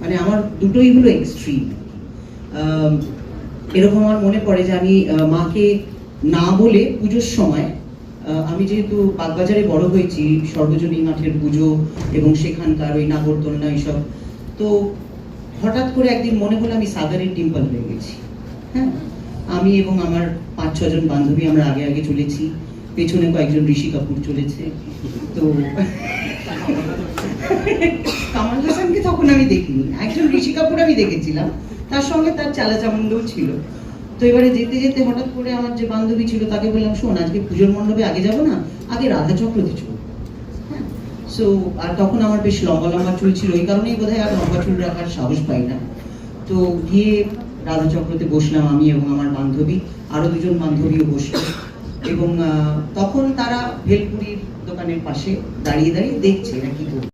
মানে আমার দুটোই হলো এক্সট্রিম। এরকম আমার মনে পড়ে যে আমি মাকে না বলে পুজোর সময়, আমি যেহেতু বাগবাজারে বড় হয়েছি, সর্বজনীন মাঠের পুজো এবং সেখানকার ওই নাগরদোলনা এইসব, তো হঠাৎ করে একদিন মনে হলো আমি সাগারের টিম্পল হয়ে গেছি। হ্যাঁ, আমি এবং আমার 5-6 জন বান্ধবী আমরা আগে আগে চলেছি, পেছনে কয়েকজন ঋষি কাপুর চলেছে। তো কামাল হাসানকে তখন আমি দেখিনি, একজন ঋষি কাপুর আমি দেখেছিলাম, তার সঙ্গে তার চালাচামুন্ডও ছিল। তো এবারে যেতে যেতে হঠাৎ করে আমার যে বান্ধবী ছিল তাকে বললাম, শোন আজকে পুজোর মণ্ডপে আগে যাব না, আগে রাধা চক্রতে চল। হ্যাঁ, সো আর তখন আমার বেশ লম্বা লম্বা চুল ছিল, এই কারণেই বোধহয় আর লম্বা চুল রাখার সাহস পাই না। তো গিয়ে রাধা চক্রতে বসলাম আমি এবং আমার বান্ধবী, আরো দুজন বান্ধবীও বসলো, এবং তখন তারা ভেলপুরির দোকানের পাশে দাঁড়িয়ে দাঁড়িয়ে দেখছে এরা কি করছে।